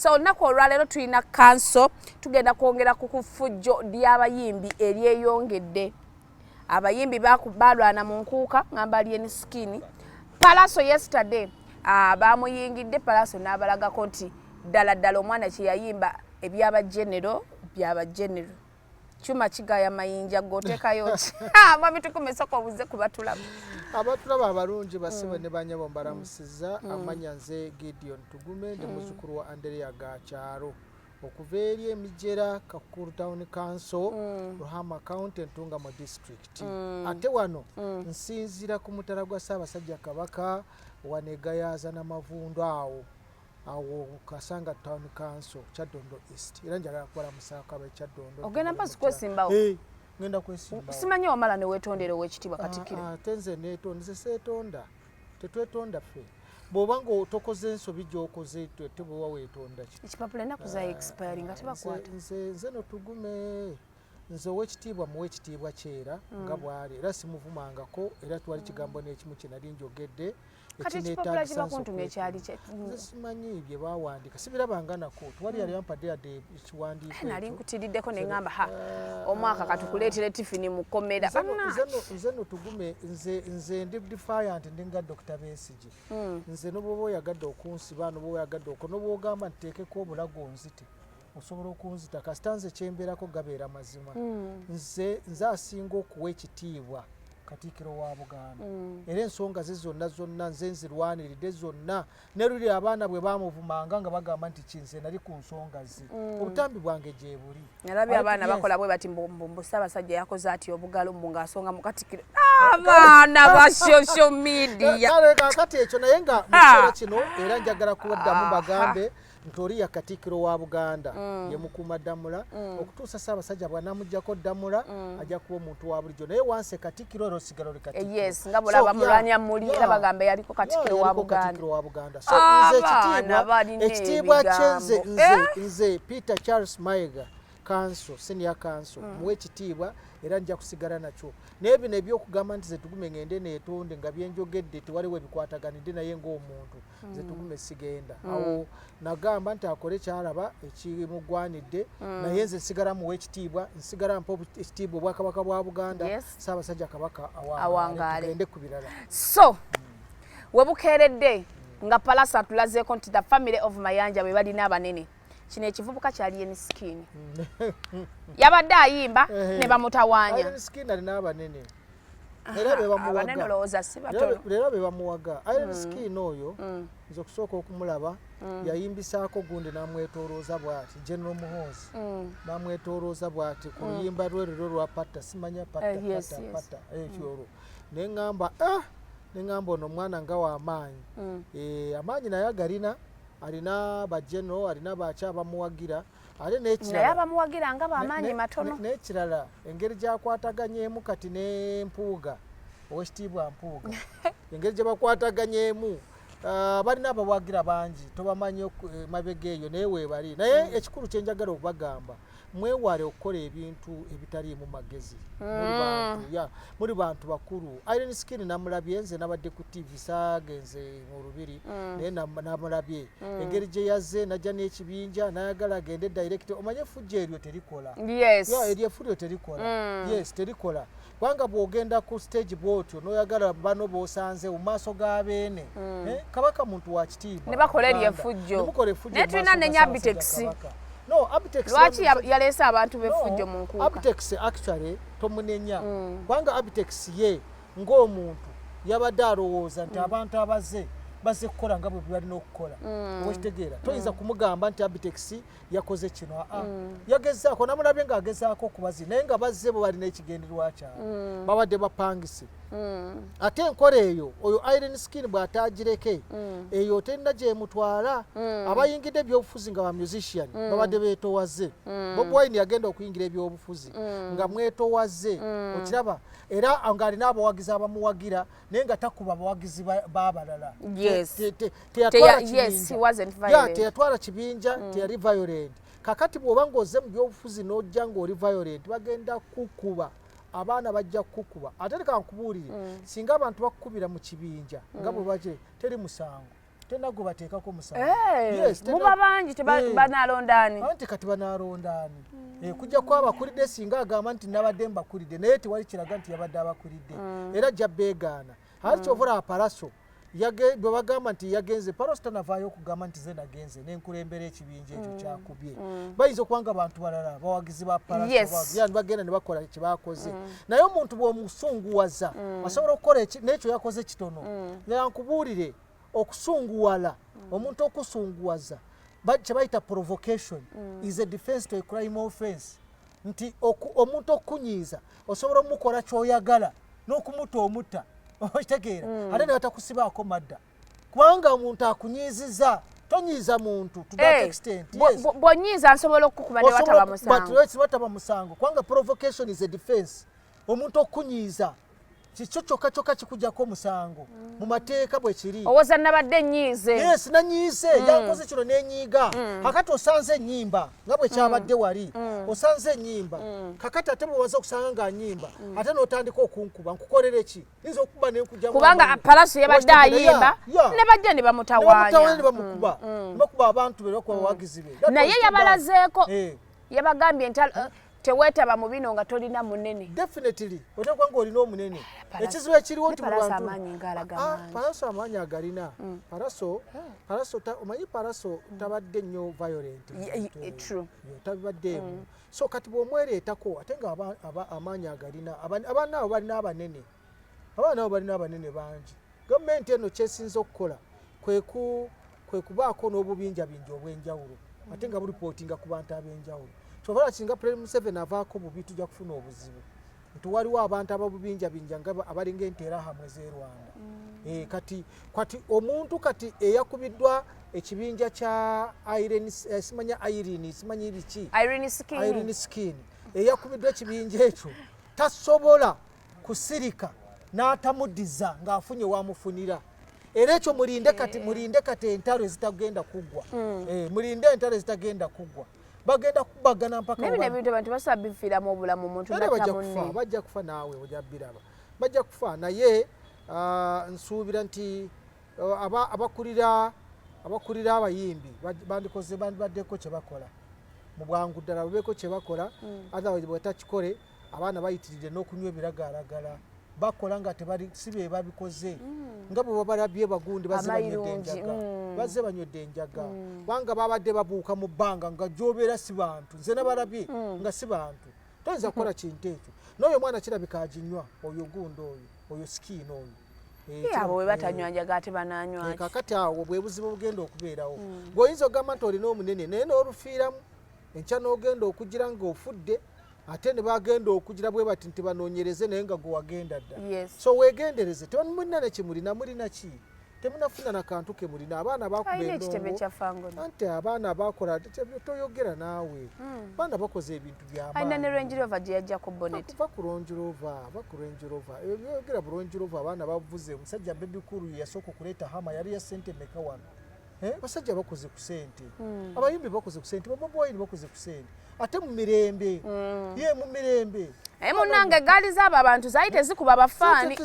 So olunaku olwaleero tulina kanso tugenda kwongera ku kufujjo ly'abayimbi eryeyongedde. Abayimbi balwana mu nkuuka ngamba lyeni skini. Palaso yesterday bamuyingidde Palaso n'abalagako nti ddala omwana kye yayimba eby'abajenero by'abajenero. Chuma kigaya mayinja goteekayo ki. Mami tukumesoko obuze kubatulaba. Abatulaba abalungi basibe ne banyabo mbalamusiza amanya nze Gideon Tugume ne muzukuru wa Andrea Gakyaro okuva eri emijera Kakuru Town Council Ruhama County Ntungamo District ate wano nsinzira ku mutala gwa Ssaabasajja Kabaka wanegayaza n'amavundo awo Kasanga Town Council Kyaddondo East era njagala kukola musaka ba Kyaddondo ogenda mpasi kwesimbawo ngenda kwesimbawo simanyi omala ne wetondera ow'ekitiibwa Katikkiro tenze netonze setonda tetwetonda ffe bw'obanga otokoze ensobi gy'okoze tebwewa weetonda ki ekipapula ennaku za expire nga tebakwata nze no Tugume nze ow'ekitiibwa muwe ekitiibwa kyera nga bw'ali era simuvumangako era twali kigambo n'ekimu kye nali njogedde kati ekipapula kibakuntumya ekyali kye simanyi bye baawandika sibirabanga nako twali yali yampadde yadde ekiwandiiko nali nkutiriddeko ne ŋŋamba omwaka katukuleetere tifini mu kkomera nze no Tugume nze ndi defiant ndi nga Dr. Besigye nze n'obwoba oyagadde okunsiba n'obwoba oyagadde n'obwogamba nteekeko obulago nzite osobola okunzita kasita nze kyembeerako gabeera mazima nze asinga okuwa ekitiibwa Katikkiro wa Buganda era ensonga ze zonna nze nzirwaniridde zonna ne luli abaana bwe bamuvumanga nga bagamba nti kinze nali ku nsonga ze obutambi bwange gye buli nalabye abaana bakola bwe bati mbumbu Ssaabasajja yakoze ati obugalo mbu ng'asonga mu Katikkiro abaana ba social media kale kakati ekyo naye nga mu kiseera kino era njagala kubaddamu bagambe ntori ya Katikkiro wa Buganda ye mukuma Ddamula okutuusa Ssaabasajja bw'anamuggyako Ddamula ajja kuba omuntu wa bulijjo naye wansi Katikkiro era osigala oli Katikkiro yes nga bulaba mulwanya muli era bagambe yaliko Katikkiro wa Buganda so nze ekitiibwa kyenze nze Peter Charles Mayiga Council senior council muwe ekitiibwa era nja kusigala nakyo naye bino ebyokugamba nti ze Tugume ngende neetonde nga byenjogedde tewaliwo ebikwataganidde naye ng'omuntu ze Tugume sigenda awo nagamba nti akole kyalaba ekimugwanidde naye nze nsigala muwe ekitiibwa nsigala mpa ekitiibwa Obwakabaka bwa Buganda Ssaabasajja Kabaka awangaale tugende ku birala so we bukeeredde nga Palaso atulazeeko nti the family of Mayanja bwe balina abanene kino ekivubuka kyali eni skini yabadde ayimba ne bamutawaanya eni skini alina abanene era be bamuwaga abanene olowooza si batono era be bamuwaga eni skini oyo nze okusooka okumulaba yayimbisaako gundi n'amwetoolooza bw'ati General Muhoozi n'amwetoolooza bw'ati ku luyimba lwe lwa patta simanya patta ekyolwo ne ŋŋamba ono omwana nga w'amaanyi amaanyi naye agalina alina bajeno alina baaki abamuwagira ate naye abamuwagira nga bamaanyi matono n'ekirala engeri gyakwataganyeemu kati n'empuuga owekitiibwa Mpuuga engeri gye bakwataganyeemu balina abawagira bangi tobamanyi mabega eyo naye weebali naye ekikulu kye njagala okubagamba mwewale okukola ebintu ebitaliimu magezi muri bantu bakulu Irene Skin namulabye nze nabadde ku TV saagenze mu Lubiri naye namulabye engeri gye yazze najja n'ekibinja nayagala agende direct omanye fujja eryo terikola eryo fujja terikola terikola kubanga bw'ogenda ku stage bw'otyo n'oyagala bano b'osanze mu maaso g'abeene Kabaka muntu wa kitiibwa ne bakola ery'effujjo naye tulina ne Abitex no Abitex lwaki yaleese abantu b'effujjo mu nkuuka Abitex actually tomunenya kubanga Abitex ye ng'omuntu yabadde alowooza nti abantu abaze kukola nga bwe balina okukola okitegeera toyinza kumugamba nti Abitex yakoze kino yagezaako namulabye ng'agezaako okubazi naye nga bazze bo balina ekigendererwa kyabwe babadde bapangise ate enkola eyo oyo Irene Skin bw'ataagireke eyo terina gy'emutwala abayingidde ebyobufuzi nga ba musician babadde beetowaze Bobi Wine yagenda okuyingira ebyobufuzi nga mwetowaze okiraba era ng'alina abawagizi abamuwagira naye nga takuba abawagizi b'abalala teyatwala kibinja teyali violent kakati bw'oba ng'ozze mu byobufuzi n'ojja ng'oli violent bagenda kukuba abaana bajja kukuba ate leka nkubuulire singa abantu bakukubira mu kibinja nga bwe baje teri musango tena go bateekako musango. Muba bangi tebanalondani. Anti kati banalondani. Kujja kwa abakulidde singa agamba nti nabadde mbakulidde naye tewali kiraga nti yabadde abakulidde. Era jabbeegaana. Hali kyovula Palaso bwe bagamba nti yagenze Palaso tanavaayo okugamba nti ze nagenze n'enkulembera ekibinja ekyo kyakubye. Bayinza okubanga abantu balala bawagizi ba Palaso bagenda ne bakola kye baakoze. Naye omuntu bw'omusunguwaza asobola okukola n'ekyo yakoze kitono. Yankubuulire okusunguwala omuntu okusunguwaza kye bayita provocation is a defense to a crime offense. Nti omuntu okunyiiza osobola omukola ky'oyagala n'okumuta omutta. Okitegeera ate ne batakusibaako madda kubanga omuntu akunyiiziza tonyiiza muntu to that extent. Bw'onyiiza nsobola okukuba ne wataba musango kubanga provocation is a defense. Omuntu okunyiiza kikyo kyokka kikujjako musango mu mateeka bwe kiri. Owoza nabadde nnyiize. Yes, nanyiize yakoze kino n'enyiiga kakati osanze ennyimba nga bwe kyabadde wali osanze ennyimba kakati ate bwewaza okusanga ng'anyimba ate n'otandika okunkuba nkukolere ki nza okuba nenkujja kubanga Palaso yabadde ayimba ne bajja ne bamutawaanya ne bakuba abantu be bakuba abawagizi be naye yabalazeeko yabagambye teweetaba mu bino nga tolina munene. Definitely oteekwa ng'olina omunene ekizibu ekiriwo nti Palaso amaanyi agalina. Palaso omanyi Palaso tabadde nnyo violent tabaddeemu so kati bw'omwereetako ate nga amaanyi agalina abaana abo balina abanene bangi. Gavumenti eno kyesinza okukola kwe kubaako n'obubinjabinja obw'enjawulo ate nga bulipootinga ku bantu ab'enjawulo. Chovala kinga President Museveni avaako bubi tujja kufuna obuzibu. Nti waliwo abantu ababubinjabinja nga abalinga Interahamwe z'e Rwanda. Kati omuntu kati eyakubiddwa ekibinja kya Irene simanyi biki Irene Skin eyakubiddwa ekibinja ekyo tasobola kusirika n'atamuddiza ng'afunye wamufunira. Era ekyo mulinde kati entalo ezitagenda kuggwa. Mulinde entalo ezitagenda kuggwa. Bagenda kubagana mpaka naye ebintu abantu basabifira mu bulamu omuntu ndatamune bajja kufa naawe ojabbiraba bajja kufa naye nsuubira nti abakulira abayimbi bandibaddeko kye bakola mu bwangu ddala babeeko kye bakola otherwise bwetakikole abaana bayitirire n'okunywa ebiragaalagala bakola nga si be babikoze nga bwe babalabye bagundi bazze banywedde enjaga banga babadde babuuka mu bbanga nga gy'obeera si bantu nze nabalabye nga si bantu toyinza kukola kintu ekyo n'oyo omwana kirabika aginywa oyo gundi oyo sikiini oyo abo bwe batanywa njaga ate bananywa kakati awo bwe buzibu bugenda okubeerawo ng'oyinza okugamba nti olina omunene naye n'olufiiramu enkya n'ogenda okugira ng'ofudde ate ne bagenda okugira bwe bati nti banoonyereze naye nga gwe wagenda dda so weegendereze temulina ne kimulina mulina ki temunafuna na kantu ke mulina abaana bakuba endongo anti abaana bakola toyogera naawe abaana bakoze ebintu by'amaanyi ku Range Rover ebyogera bu Range Rover abaana bavuze omusajja Bebikulu yasooka okuleeta hama yali ya ssente meka wano basajja bakoze ku ssente abayimbi bakoze ku ssente baboboyini bakoze ku ssente ate mu mirembe mu mirembe munange egaali z'abo abantu zaali tezikuba bafaani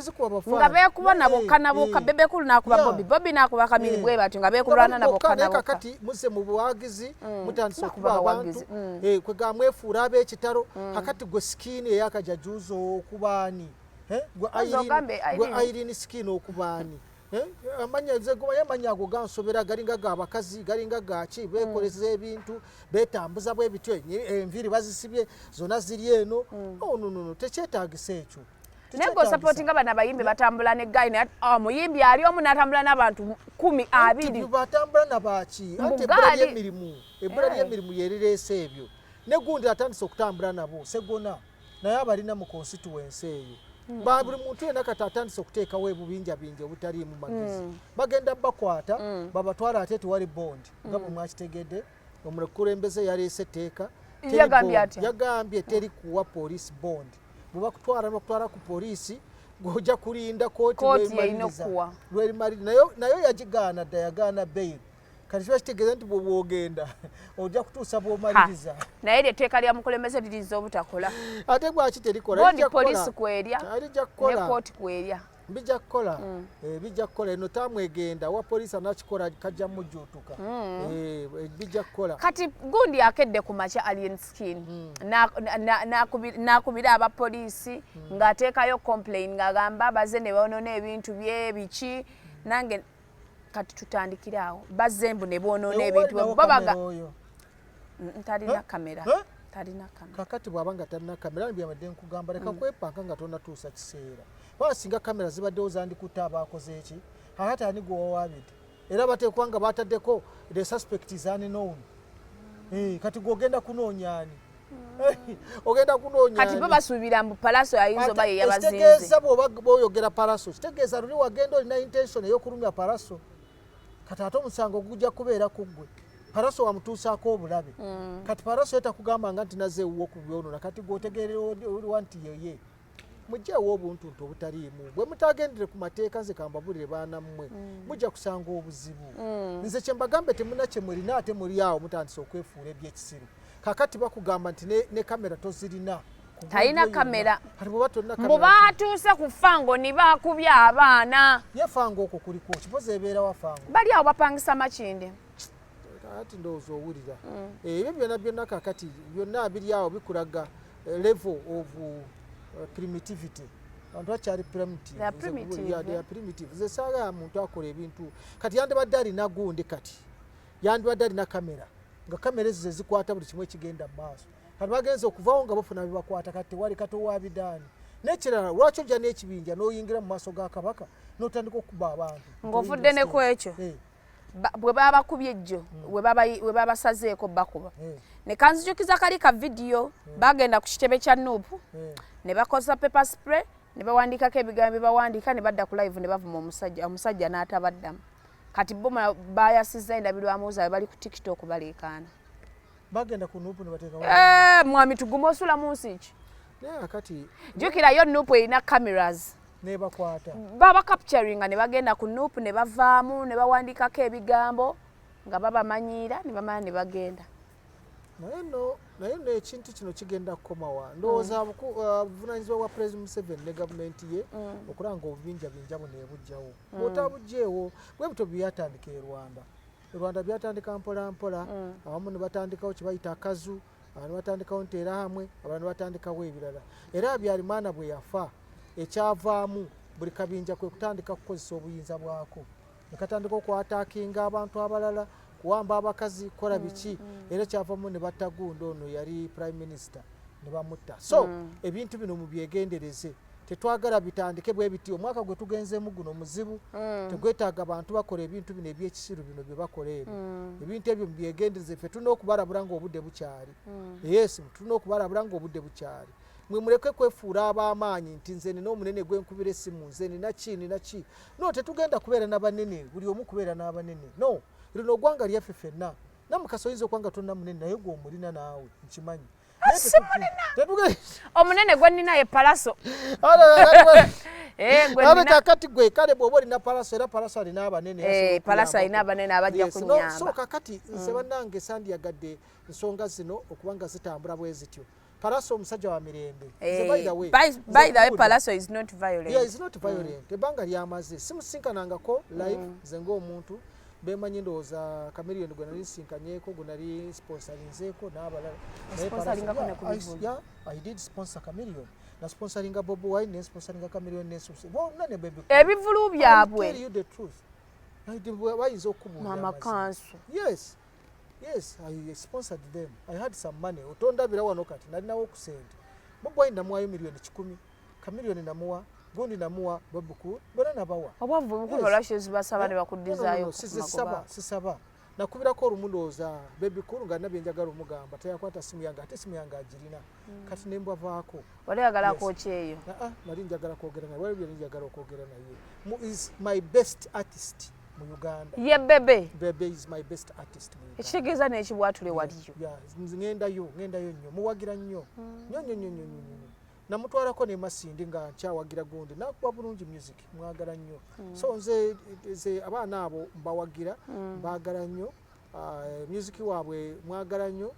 nga beekuba nabokka nabokka Bebekulu n'akuba Bobby n'akuba Kamili bwe batyo nga beekulwana nabokka nabokka kakati muze mu buwagizi mutandise okuba abantu kwega mwefuula ab'ekitalo kakati gwe Skin eyakajajuuzo okubaani gwe Irene Skin okubaani amanya ago gansobera galinga g'abakazi galinga gaki beekoleza ebintu beetambuza bwe bityo enviri bazisibye zonna ziri eno no tekyetaagisa ekyo naye ng'osapootinga bano abayimbi batambula ne gayi omuyimbi ali omu n'atambula n'abantu 10-20 batambula nabaki anti ebbula ly'emirimu yerireese ebyo ne gundi atandise okutambula nabo segona naye abalina mu constituency eyo buli muntu yenna kati atandise okuteekawo ebubinjabinja obutaliimu magezi bagenda bakwata babatwala ate tewali bondi nga bwe mwakitegedde omukulembeze yaleese etteeka yagambye teri kuwa poliisi bondi bwe bakutwala ku poliisi gojja kulinda kooti lwerimaliriza naye yagigaana dda yagaana beyiri kati kiba kitegeeza nti bw'ogenda ojja kutuusa bw'omaliriza naye etteeka lya mukulembeze liriza obutakola ate bwaki terikola bondi poliisi kwerya ne kooti kwerya bijja kukola bijja kukola eno tamwegenda wa poliisi anakikola kajja mujjuutuka bijja kukola kati gundi akedde ku makya alien skin nakubira abapoliisi ng'ateekayo complain ng'agamba baze ne boonona ebintu bye biki nange kati tutandikire awo bazze mbu ne boonona ebintu babaga talina kamera talina kamera kakati bw'aba nga talina kamera byabadde nkugamba leka kwepanka nga tonatuusa kiseera baba singa kamera zibaddewo zandikutte abaakoze eki ate ani gwe wawaabidde era bateekwa nga bataddeko the suspect is unknown kati gw'ogenda kunoonya ani ogenda kunoonya kati bo basuubira mbu palaso ayinza oba ye yabazinze kitegeeza bw'oyogera palaso kitegeeza luli wagenda olina intention ey'okulumya palaso kati ate omusango gujja kubeera ku ggwe palaso wamutuusaako obulabe kati palaso etakugamba nga nti naze ewuwo ku byonona kati gwotegeerera oliwa nti yeye mujjeewo obuntuntu obutaliimu bwe mutagendere ku mateeka nze kambabulire baana mmwe mujja kusanga obuzibu nze kye mbagambe temuna kye mulina ate muli awo mutandise okwefuula ebyekisiru kakati bakugamba nti ne kamera tozirina talina kamera mbu baatuuse ku fango ni baakubya abaana ye fango okwo kuliko kipozi ebeera wa fango bali awo bapangisa makinde ati ndowooza owulira ebyo byonna byonna kakati byonna biri awo bikulaga level of primitivity abantu bakyali primitive ze saaga muntu akola ebintu kati yandibadde alina gundi kati yandibadde alina kamera nga kamera ezo zikwata buli kimu ekigenda mu maaso kati bagenza okuvawo nga bafuna bibakwata kati tewali kati owabidaani n'ekirala lwaki ojja n'ekibinja n'oyingira mu maaso ga kabaka n'otandika okuba abantu ng'ovudde ne ku ekyo bwe baba bakubye ejjo we babasazeeko bakuba ne kanzijukiza kali ka vidiyo bagenda ku kitebe kya Nuupu ne bakoza paper spray ne bawandiikako ebigambo bye bawandiika ne badda ku live ne bavuma omusajja n'atabaddamu kati bo bayasizza endabirwamu zaabwe bali ku TikTok baleekaana bagenda ku Nuupu ne bateeka mwami tuguma osula mu nsi ki kati jjukirayo Nuupu erina cameras nebakwata baba capturing ne bagenda ku Nuupu ne bavaamu ne bawandiikako ebigambo nga babamanyiira ne bamala ne bagenda naye no ekintu kino kigenda kukomawa ndowooza buvunaanyizibwa bwa President Museveni ne gavumenti ye okulanga obubinja binja buno ebujjawo bw'otabugjeewo bwe buto byatandika e Rwanda byatandika mpola mpola abamu ne batandikawo kye bayita akazu abantu batandikawo nterahamwe abantu batandikawo ebirala era Habyarimana bwe yafa ekyavaamu buli kabinja kwe kutandika kukozesa obuyinza bwako ne katandika okwataakinga abantu abalala kuwamba abakazi kola biki era kyavaamu ne batta gundi ono yali prime minister ne bamutta so ebintu bino mubyegendereze tetwagala bitandike bwe biti omwaka gwe tugenzeemu guno muzibu tegwetaaga abantu bakola ebintu bino ebyekisiru bino bye bakola ebyo ebintu ebyo mubyegendereze ffe tulina okubalabula ng'obudde bukyali yes tulina okubalabula ng'obudde bukyali mwe muleke kwefuula ab'amaanyi nti nze nina omunene gwenkubira essimu nze nina ki no tetugenda kubeera n'abanene buli omu kubeera n'abanene no lino oggwanga lyaffe ffenna namukasa oyinza okwanga tonna munene naye gwe omulina naawe nkimanyi omunene gwe nina ye palaso kakati gwe kale bw'oba olina palaso era palaso alina abanene palaso alina abanene abajja kunyamba so kakati nze bannange sandiyagadde ensonga zino okuba nga zitambula bwe zityo palaso omusajja wa mirembe by the way palaso is not violent is not violent ebbanga lyamaze simusinkanangako live nze ng'omuntu bemanyi ndowooza Chameleone gwe nali nsinkanyeeko gwe nali sponsorinzeeko n'abalala I did sponsor Chameleone na sponsoringa Bobi Wine ne sponsoringa Chameleone ne Baby ebivulu byabwe tell you the truth bayinza okubuulira mama kansu yes I sponsored them I had some money otondabira wano kati nalinawo okusente Bobi Wine namuwayo miliyoni 10 Chameleone namuwa gundi namuwa babuku bona nabawa obwavu bukulu lwaki zibasaba ne bakudizaayo sisaba nakubirako olumundooza Baby Cool nga nabye njagala omugamba teyakwata simu yange ate simu yange agirina kati nembwavaako wali yagalako kyeyo nali njagala kwogera naye wali njagala okwogera naye is my best artist mu Uganda ye Bebe is my best artist mu Uganda ekitegeeza n'ekibwatule waliyo ngendayo nnyo muwagira nnyo namutwalako ne Masindi nga nkyawagira gundi nakuba bulungi music mwagala nnyo so nze abaana abo mbawagira mbagala nnyo music waabwe mwagala nnyo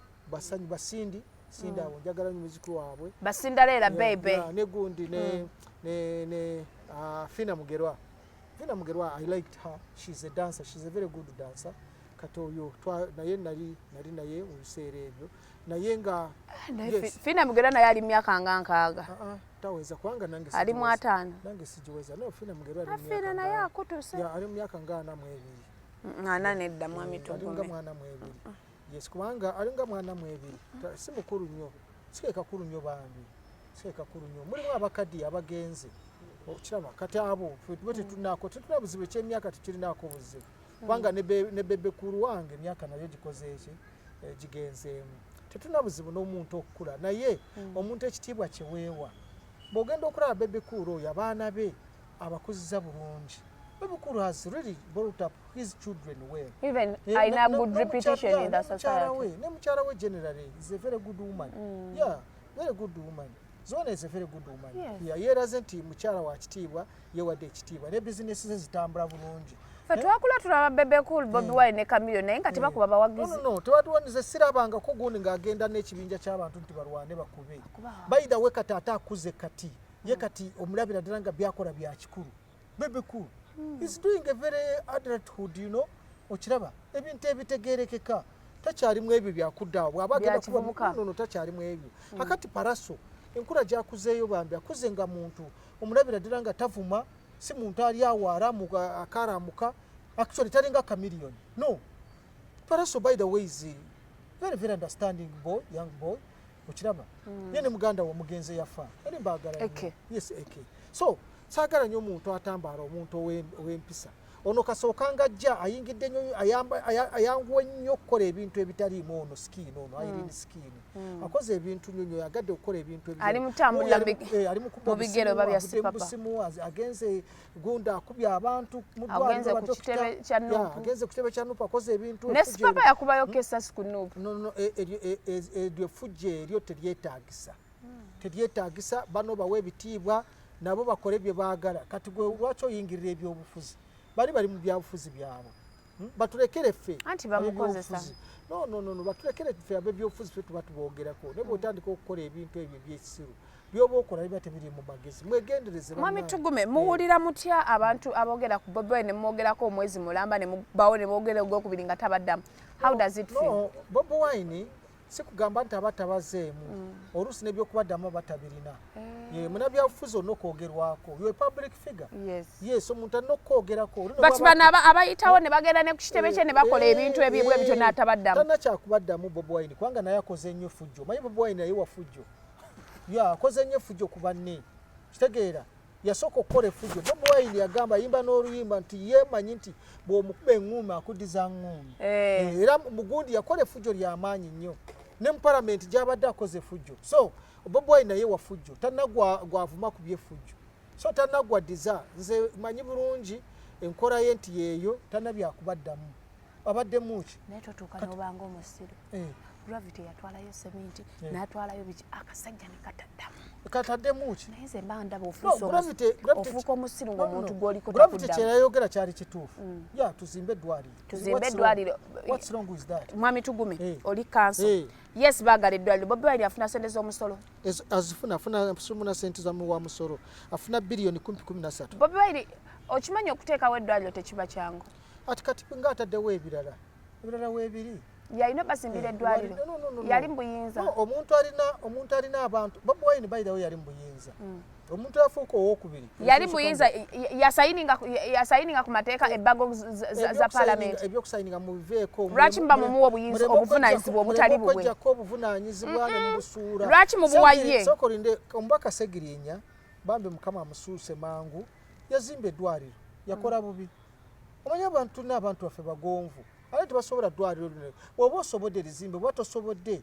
Basindi abo njagala nnyo music waabwe Basindalela baby ne gundi ne Fina Mugerwa. Fina Mugerwa, I liked her. She's a dancer. She's a very good dancer. Katoyo naye nali naye ubiseera ebyo naye nga Fina Mugerwa naye ali myaka nga nkaaga taweza kwanga nange ali mu 5 nange sijiweza no Fina Mugerwa ali myaka naye akutuse ya ali myaka nga 4 ana nedda mwami tugume ali nga 4 yes kubanga ali nga 4 si mukuru nnyo sikeka kuru nnyo bambi sikeka kuru nnyo mulimu abakadi abagenze okiraba kati abo fwe tunako tunabuzibe ky'emyaka tukirinako buzibu kubanga ne bebe kuru wange emyaka nayo gikoze eki gigenzeemu tetunabuzibu n'omuntu okukula naye omuntu ekitiibwa kyeweewa bw'ogenda okulaba bebe kuru oyo abaana be abakuziza bulungi. Bebe Kuru has really brought up his children well. Even I have good reputation in the society. Nemuchara generally is a very good woman. Yeah, very good woman. Zona is a very good woman. Yeah, ye doesn't muchara wa chitibwa ye wade chitibwa. Ne businesses zitambula bulungi. Fatwakula tulaba Bebe Cool Bobi Wine ne Camille naye nga tiba kuba bawagizi. No, tewatuwanize sirabanga ko gundi ngagenda n'ekibinja ky'abantu nti barwane bakube. By the way katata akuze kati. Ye kati omulabira ddala byakola bya kikulu. Bebe Cool is doing a very adulthood, you know. Ochiraba ebintu ebitegerekeka takyalimu ebyo byakudda bwabagenda kuba no takyalimu ebyo akati paraso enkura gyakuzeeyo bambi akuze nga muntu omulabira ddala nga tavuma si muntu ali awaara akaramuka actually talinga chameleon no paraso by the way is very very understanding boy young boy ochiraba yene muganda wa mugenze yafa ali mbagala yes so sagala nnyo omuntu atambala omuntu ow'empisa ono kasookanga ajja ayingidde nnyo ayanguwe nnyo okukola ebintu ebitaliimu ono skiini ono Irene skiini akoze ebintu nnyo yagadde okukola ebintu ali mutambula mu bigero babya sipapa agenze gunda akubya abantu mu ddwaliro agenze ku kitebe kya nupu akoze ebintu ne sipapa yakubayo kesasi ku nupu eryo effujjo eryo teryetaagisa bano bawe ebitiibwa nabo bakole bye baagala kati gwe lwaki oyingirira ebyobufuzi bali mu byabufuzi byabo batulekere ffe anti bamukozesa no batulekere ffe ab'ebyobufuzi ffe tuba tuboogerako ne bw'otandika okukola ebintu ebyo ebyekisiru byoba okola biba tebiri mu magezi mwegendereze mwami tugume muwulira mutya abantu aboogera ku Bobi Wine ne mwogerako omwezi mulamba ne mubawo ne boogera ogwokubiri nga tabaddamu how does it feel? Bobi Wine si kugamba nti abatabazeemu oluusi n'ebyokubaddamu batabirina munabyabufuzi olina okwogerwako you a public figure yes omuntu alina okwogerako but bano abayitawo ne bagenda ne ku kitebe kye ne bakola ebintu ebibwe ebyo n'atabaddamu tannakyakubaddamu Bobi Wine kubanga naye akoze nnyo fujjo manyi Bobi Wine naye wa fujjo akoze nnyo fujjo ku banne kitegeera yasooka okukola effujjo Bobi Wine yagamba yimba n'oluyimba nti yeemanyi nti bw'omukuba eŋŋuumi akuddiza ŋŋuumi era mugundi yakola effujjo ly'amaanyi nnyo ne mu palamenti gy'abadde akoze effujjo so Bobi Wine naye wa fujjo tannagwavuma ku byeffujjo so tannagwaddiza nze manyi bulungi enkola ye nti yeeyo tannabyakubaddamu abaddemu ki naye totuuka n'obanga omusiru Gravity yatwalayo sementi n'atwalayo biki akasajja ne kataddemu ki naye nze mba ndaba ofuuka omusiru ng'omuntu gw'oliko Gravity kyeyayogera kyali kituufu tuzimbe eddwaliro what's wrong with that mwami tugume oli kanso yes baagala eddwaliro Bobi Wine afuna sente z'omusolo afuna sente wa musolo afuna biliyoni 13 Bobi Wine okimanyi okuteekawo eddwaliro tekiba kyangu ati kati ng'ataddewo ebirala weebiri yalina basimbira eddwaliro yali mbuyinza omuntu alina abantu Bobi Wine by the way yali mbuyinza omuntu afuuka owokubiri yali mbuyinza yasayininga ku mateeka ebbago za palamenti ebyokusayininga mu biveeko lwaki mba mumuwa obuyinza obuvunaanyizibwa obutali bubwe okujjako obuvunaanyizibwa ne mubusuula lwaki mubuwaye sokolinde omubaka Segirinya bambi mukama amusuuse mangu yazimba eddwaliro yakola bubi omanyi abantu n'abantu baffe bagonvu ate tebasobola ddwaliro lino bw'oba osobodde lizimbe bwa tosobodde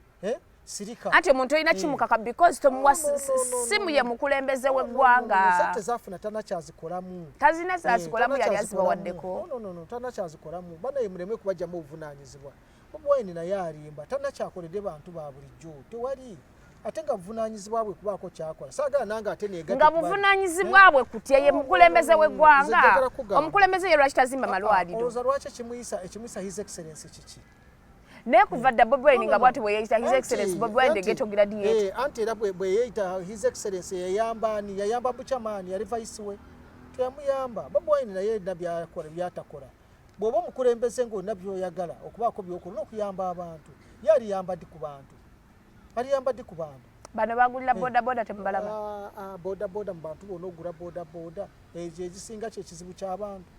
sirika anti omuntu olina kimukaka because tomuwa simu ye mukulembeze w'eggwanga sente zaafuna tannakyazikolamu tazina zazikolamu yali azibawaddeko no tannakyazikolamu banaye muleme kubajjamu obuvunaanyizibwa Bobi Wine naye alimba tannakyakoledde bantu ba bulijjo tewali ate nga buvunaanyizibwa bwe kubaako kyakola saagala nange ate neegatte nga buvunaanyizibwa bwe kutya ye mukulembeze w'eggwanga omukulembeze ye lwaki tazimba malwaliro olowooza lwaki ekimuyisa his excellence kiki naye kuva dda Bobi Wine nga bwati bwe yeeyita his excellence Bobi Wine ghetto graduate anti era bwe yeeyita his excellence yayamba ani yayamba bukyamaani yali vice we tuyamuyamba Bobi Wine naye nabyakola byatakola bw'oba omukulembeze ng'olina by'oyagala okubaako by'okola n'okuyamba abantu ye aliyamba ddi ku bantu bano bagulira bodaboda temubalaba bodaboda mu bantu bonna ogula bodaboda ekyo ekisinga kyekizibu ky'abantu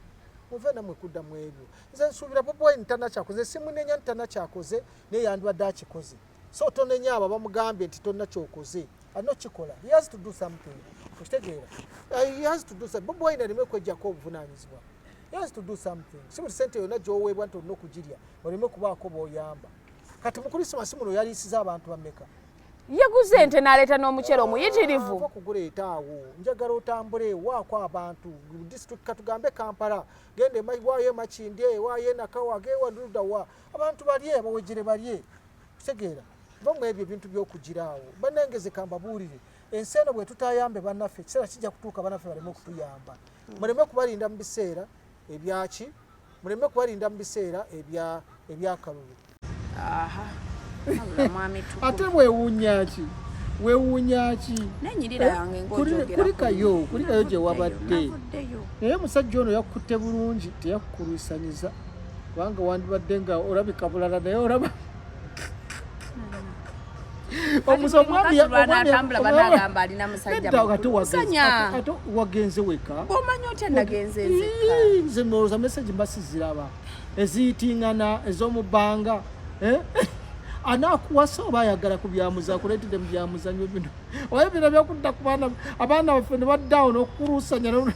muve namwe kudda mu ebyo nze nsuubira Bobi Wine tannakyakoze simunenya ntannakyakoze naye yandibadde akikoze so tonenya abo bamugambye nti tonna kyokoze alina okikola he has to do something okitegeera he has to do something Bobi Wine aleme kwejjako obuvunaanyizibwa he has to do something si buli sente yonna gy'oweebwa nti olina okugirya oleme kubaako b'oyamba kati mu Krismasi muno yaliisiza abantu bameka yaguze ente n'aleeta n'omuceere omuyitirivu kuguleeta awo njagala otambule waako abantu district katugambe Kampala gende waayo Makindye waayo Nakawa gewaluda wa abantu balye abawejjere balye kitegeera bamu ebyo ebintu by'okugira awo bannengeze kambabuulire ensi eno bwe tutayambe bannaffe ekiseera kijja kutuuka bannaffe baleme okutuyamba muleme kubalinda mu biseera ebyaki muleme kubalinda mu biseera ebyakalulu ate weewuunyaki kulikayo gye wabadde naye musajja ono yakutte bulungi teyakukuluisanyiza kubanga wandibadde nga olabika bulala naye olaba ate wagenze weka nze ndowooza meseji mbasiziraba eziyitingana ez'omubbanga anakuwasa oba ayagala kubyamuza akuleetedde mu byamuzanyo bino oye bino byokudda ku abaana baffe ne baddawo n'okukulusanya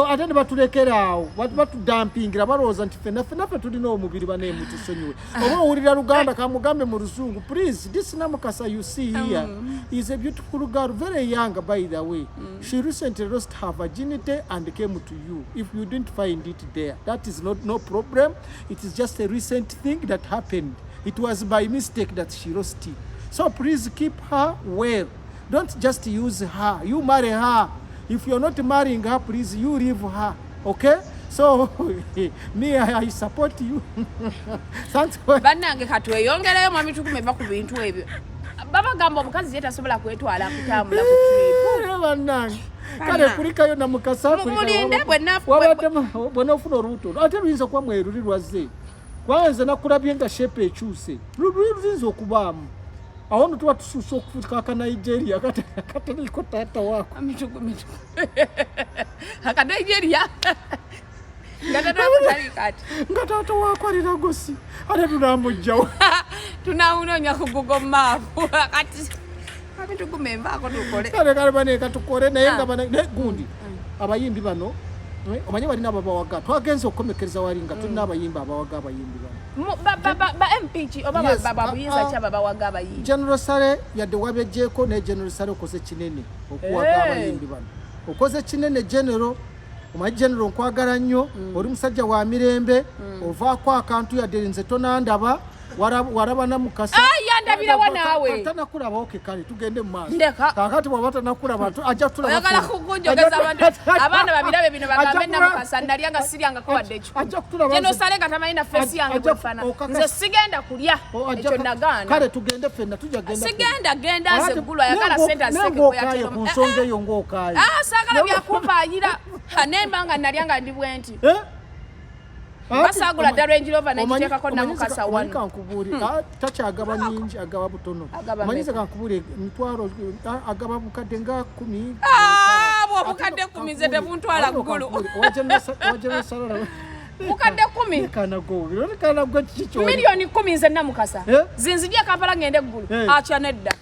ate ne batulekera awo batudampingira balowooza nti ffenaffe tulina omubiri baneemu tusonyiwe oba owulira Luganda kamugambe mu Luzungu please this Namukasa you see here is a beautiful girl very young by the way she recently lost her virginity and came to you if you didn't find it there that is no problem it is just a recent thing that happened. It was by mistake that she lost it. So please keep her well. Don't just use her. You marry her. If you're not marrying her, please, you leave her. Okay? So, me, I support you. Thanks for... Bannange katweyongerayo mwami tukumeva ku bintu ebyo. Baba gamba omukazi yeta sobola kwetwala kutambula ku trip. Bannange. Kale kulikayo Namukasa. Mulinde bwena ofuna olubuto. Ate luyinza kuba mweruli lwazze. Kwanza nakulabye nga shepe ekyuse luyinza okubaamu awo no tuba tusuusa okufuuka aka Nigeria akateriko taata waako aka Nigeria nga taata waako aliragosi ate tunamugjawo tunawunonya ku Google Map kati abitugumembaako tukole kale bane katukole naye nga gundi abayimbi bano omanyi balina ababawaga twagenze okukomekereza wali nga tulina abayimba abawaga abayimbi bano ba MPG oba babuyinza ki ababawaga abayimbi General Sale yadde wabejjeeko ne General Sale okoze kinene okuwaga abayimbi bano okoze kinene General omanyi General nkwagala nnyo oli musajja wa mirembe ovaako akantu yadde nze tonandaba waraba Namukasa yandabirawo naawe atanakulaba kale tugende mu maaso ndeka kakati bw'aba atanakulaba ajja tulaba oyagala kugunjogeza abantu abaana babirabe bino bagambe Namukasa nalyanga siryanga kuwadde ekyo General Sale nga tamanyi na face yange bwefana nze sigenda kulya ekyo nagaana kale tugende ffenna tujja genda genda aze ggulu ayagala sente aziteekeko yatero ku nsonga eyo ng'okaayo saagala byakumpaayira nembanga nalyanga ndi bwenti basagula ddala Range Rover nekiteekako Namukasa wano kankubuuli takyagaba nyingi agaba butono omanyize kankubuuli emitwalo agaba bukadde nga 10 bw'obukadde 10 nze tebuntwala ggulu bukadde 10 kanagwo kiki miliyoni 10 nze Namukasa zinzijja Kampala ngende eggulu atya nedda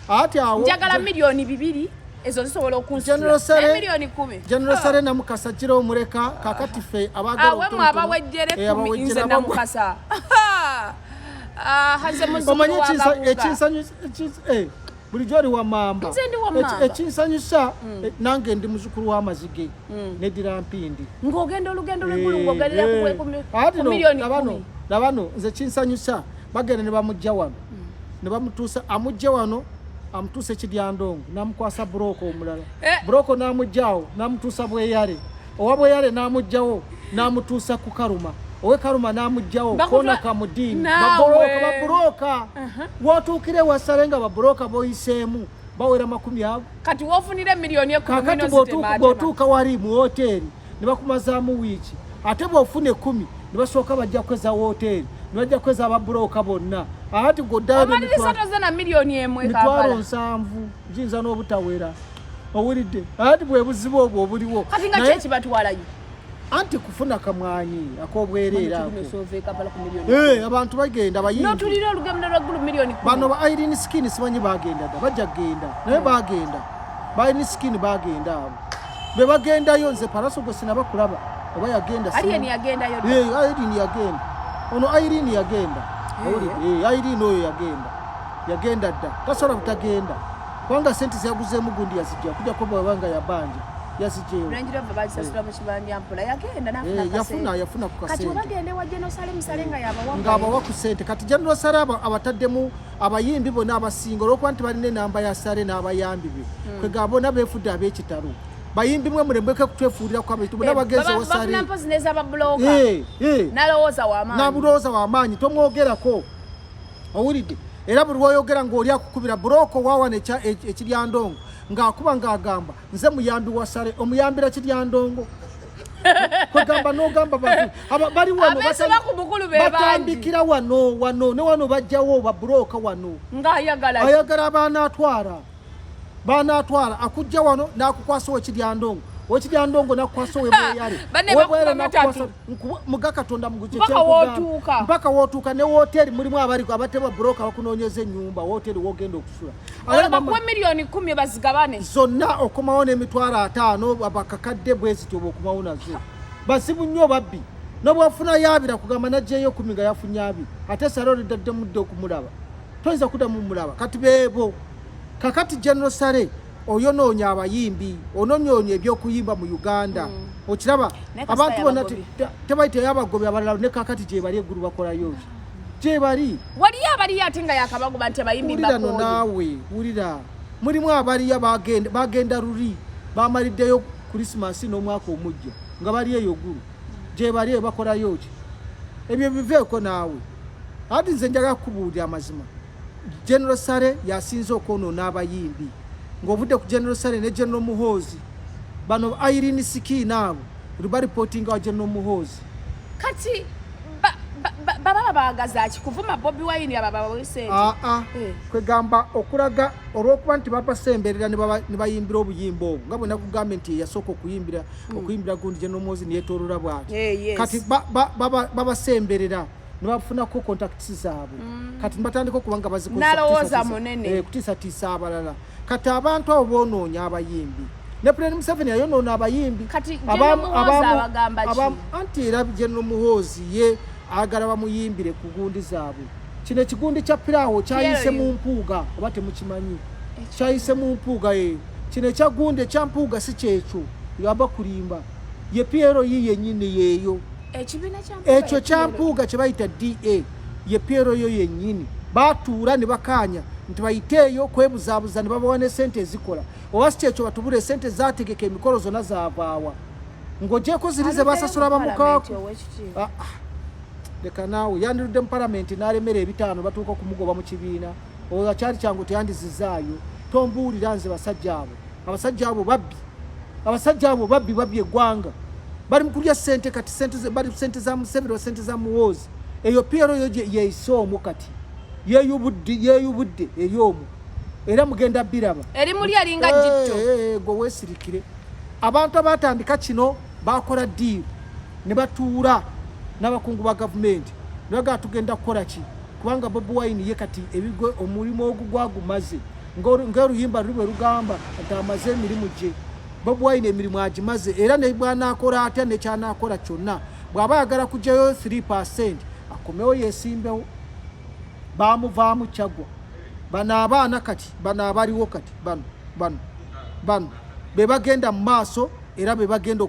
ati awo njagala miliyoni 2 ezo zisobola okunsitula miliyoni 10 General Sale Namukasa kiro omuleka kakati fe abagala otomwe abawejjere 10 nze Namukasa haze muzulu ekinsanyu bulijjo ali wa mamba ekinsanyusa nange ndi muzukulu w'amazige nedira mpindi ng'ogenda olugendo lw'eggulu ng'ogerera ku miliyoni 10 labano nze kinsanyusa bagenda ne bamujja wano ne bamutuusa amujja wano amutuse Kiryandongo namukwasa broko omulala broko namujjawo namutusa Bweyale owa Bweyale namujjawo namutusa ku Karuma owe Karuma namujjawo kona Kamudini babroka wotukire wasalenga babroka boyiseemu bawera 10 kati wofunire milioni 10 kakati bw'otuuka wali mu hoteri ne bakumazaamu wiiki ate bw'ofuna 10 ne basooka bajja kweza hoteri ne bajja kweza ababuloka bonna ati goddaomaliriza milioni emwe mitwalo 7 giyinza n'obutawera owulidde ati bwe buzibu obwo obuliwo kati nga kyeki batwalayo anti kufuna kamwanyi ak'obwereera abantu bagenda bayinotulira olugendo lwaggulu milioni 10 bano ba Irene Skin simanyi bagenda dda bajja kgenda naye bagenda ba Irene Skin bagenda abo be bagendayo nze Palaso gwe sinabakulaba oba yagenda Irene yagendayo Irene yagenda ono Irene yagenda Irene oyo yagenda dda tasobola butagenda kubanga sente ziyaguzeemu gundi yazijja kujja ko bwabanga yabanja yazijjeyo yafuna ku kasente ng'abawa ku sente kati General Sale abataddemu abayimbi bonna abasinga olw'okuba nti balina enamba ya Sale n'abayambi be kwega bonna beefudde ab'ekitalo bayimbi mwe mulembeke kutwefuulira ku abantu bonna bagenze wa Sale n'abulowooza w'amaanyi tomwogerako owulidde era buli lw'oyogera ng'oli akukubira buloko waawana ekiryandongo ng'akuba ng'agamba nze muyambi wa Sale omuyambira kiryandongo kwegamba n'ogamba bali wano batandikira wano ne wano bajjawo babuloka wano ayagala baanaatwala akujja wano n'akukwasa ekiryandongo wekiryandongo nakukwasa webweyale muga Katonda mpaka wootuuka ne wooteri mulimu abaliko abateba buloka bakunoonyeza ennyumba wooteri wogenda okusula bakuwa milioni 10 bazigabane zonna okomawo n'emitwalo 5 abakakadde bwe zityo bwokumawo nazo basibu nnyo babbi n'obwafuna yaabira kugamba najjeeyo 10 nga yafunye 2 ate Sale olidadde mudde okumulaba toyinza kuddamu mulaba kati beebo kakati General Sale oyonoonya abayimbi ononyoonya ebyokuyimba mu Uganda okiraba abantu bonna tebayita yabagobi abalala ne kakati gye bali eggulu bakolayo gye bali waliyo abaliyo ate nga yakabagoba nti abayimbi bakooye naawe wulira mulimu abaliyo bagenda luli bamaliddeyo Christmas n'omwaka omujja nga bali eyo ggulu gye bali bakolayo ki ebyo biveeko naawe ati nze njaga kubuulira amazima General Sale yasinze okwonoona abayimbi ng'ovudde ku General Sale ne General Muhoozi bano Irene Skin abo baripotinga wa General Muhoozi kati baba baagaza ki kuvuma Bobi Wine ababawesente kwegamba okulaga olw'okuba nti babasemberera ne bayimbira obuyimba obwo nga bwena ku gavumenti yasooka okuyimbira gundi General Muhoozi niyeetoolola bw'ati kati babasemberera ne bafunako contacts zaabwe kati nibatandika okuba nga bazikutiisatiisa abalala kati abantu abo boonoonya abayimbi ne President Museveni yayonoona abayimbi anti era General Muhoozi ye agala bamuyimbire ku gundi zaabwe kino ekigundi kya Piraawo kyayise mu mpuuga oba temukimanyi kyayise mu mpuuga kino ekyagundi ekyampuuga si kyekyo yaba kulimba ye Piero yennyini yeeyo ekyo kyampuuga kye bayita DA ye Piero yo yennyini batuula ne bakaanya nti bayiteeyo kwebuzaabuza ne babawa ne sente ezikola oba si kyekyo batubule sente zaategeka emikolo zonna zaavaawa ng'ogyeko ziri ze basasula bamukaako leka naawe yandirudde mu palamenti n'alemera 5 batuuka kumugoba mu kibiina oyo akyali kyangu teyandizizaayo tombuulira nze abasajja abo babbi eggwanga bali mu kulya sente kati bali sente za Museveni sente za Muhoozi eyo Piero yo yeeyise omwo kati yeeyubudde eri omwo era mugenda biraba eri muli alinga jitto gwe weesirikire abantu abatandika kino bakola ddiiru ne batuula n'abakungu ba gavumenti ne bagaa tugenda kukola ki kubanga Bobi Wine ye kati ebigwe omulimu ogwo gwagumaze ng'oluyimba luli bwe lugamba nti amaze emirimu gye Bobi Wine emirimu agimaze era ne bwanaakola atya nekyanaakola kyonna bw'aba ayagala kugyayo 3% akomewo yeesimbewo baamuvaamu kyagwa bano abaana kati bano abaliwo kati bano be bagenda mu maaso era be bagenda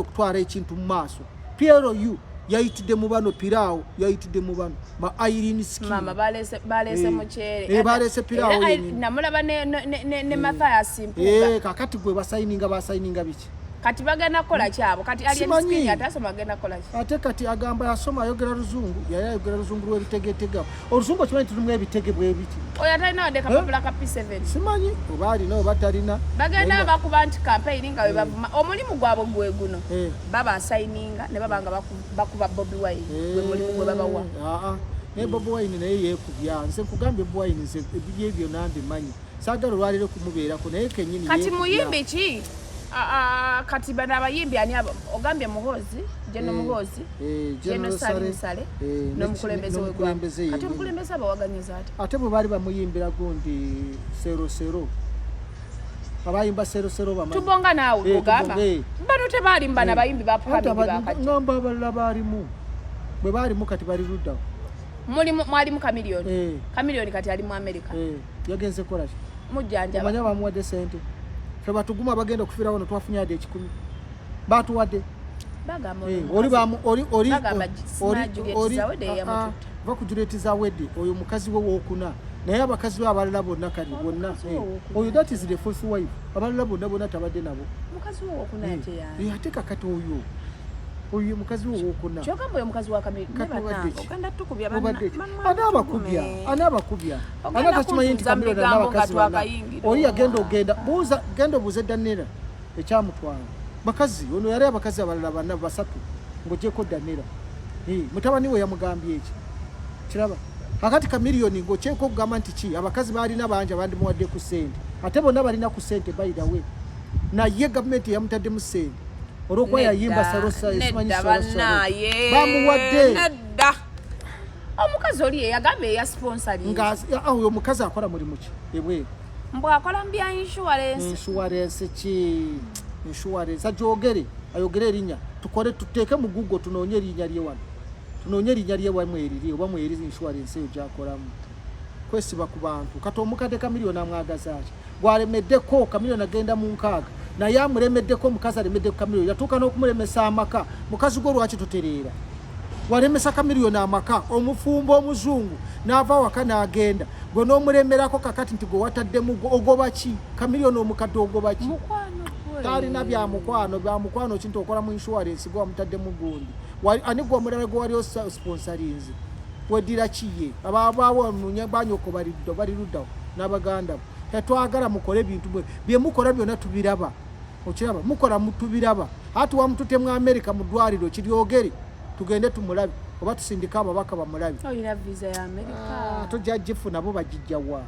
okutwala ekintu mu maaso Piero yu yayitidde mu bano Piraawo yayitidde mu bano ba Irene Skin mama balese mukyere balese Piraawo namulaba ne Mathias Mpuuga kakati gwe basayininga biki kati bagenda kola kyabo kati ali screen atasoma agenda kola ki ate kati agamba yasoma ayogera luzungu yayogera luzungu lw'ebitegetega oluzungu kimanyi tulimu ebitege bwe biti oyo atalina wadde kapapula ka P7 simanyi oba alina oba talina bagenda bakuba nti campaign nga webavuma omulimu gwabwe gwe guno baba asayininga ne babanga bakuba Bobi Wine gwe mulimu gwe babawa ne Bobi Wine naye yeekubya nze nkugambye Bobi Wine nze ebyo nambi manyi saagala olwaliro kumubeerako naye kenyini kati muyimbi ki kati bana abayimbi ani ogambye Muhoozi Jeno Muhoozi Jeno Sale n'omukulembeze w'eggwanga kati omukulembeze abawaganyiza ate bwe baali bamuyimbira gundi Sero abayimba Sero bamanyi tubonga naawe ogamba bano tebaali mbana abayimbi bapukamidi bakati ngamba abalala baalimu bwe baalimu kati bali luddawo mwalimu Chameleone kati ali mu America yagenze kola ki mujjanja abanya bamuwadde sente fe batuguma bagenda okufira wano twafunye ade 10 batuwadde bagamba bakujuletiza wedde oyo mukazi we wokuna naye abakazi we abalala bonna kali bonna oyo that is the fourth wife abalala bonna tabadde nabo mukazi we wokuna yate ate kakati oyo mukazi we wokuna kyogamba oyo mukazi wa Chameleone oganda tukubya anabakubya anatakimanyi nti Chameleone n'abakazi bonna oli yagenda buuza genda obuuze Daniela ekyamutwala bakazi ono yali abakazi abalala bana basatu ng'ogyeko Daniela mutabani we yamugambye eki kiraba akati Chameleone ng'okyeko okugamba nti ki abakazi baalina bangi abandimuwadde ku ssente ate bonna balina ku ssente by the way naye gavumenti yamutadde mu ssente olwokuba yayimba Sarosa esimanyi bamuwadde nedda omukazi oli yeyagamba eya sponsoring oyo omukazi akola mulimu ki ebweru mbw akola mu bya insurance ki insurance ayogere erinnya tukole tuteeke mu Google tunoonye erinnya lye wano tunoonye erinnya lye wamwe eriri oba mweri insurance eyo gyakolamu kwesiba ku bantu kati omukadde Chameleone amwagaza ki gwalemeddeko Chameleone agenda mu nkaaga naye amulemeddeko omukazi alemeddeko Chameleone yatuuka n'okumulemesa amaka mukazi gwe lwaki tutereera walemesa Chameleone amaka omufumbo omuzungu n'ava waka n'agenda gwe n'omulemerako kakati nti gwe wataddemu ogoba ki Chameleone omukadde ogoba ki talina bya mukwano kintu okola mu insurance gwe wamutaddemu gundi ani gwe omulala gwe wali sponsorinze weddira kiye ababaawo banyoko bali luddawo n'abaganda tetwagala mukole ebintu bye mukola byonna tubiraba okiraba mukola tubiraba ati wamutute mu America mu ddwaliro kiryogere tugende tumulabe oba tusindika ababaka bamulabe oyina visa ya America tojjajifu nabo bagijjawa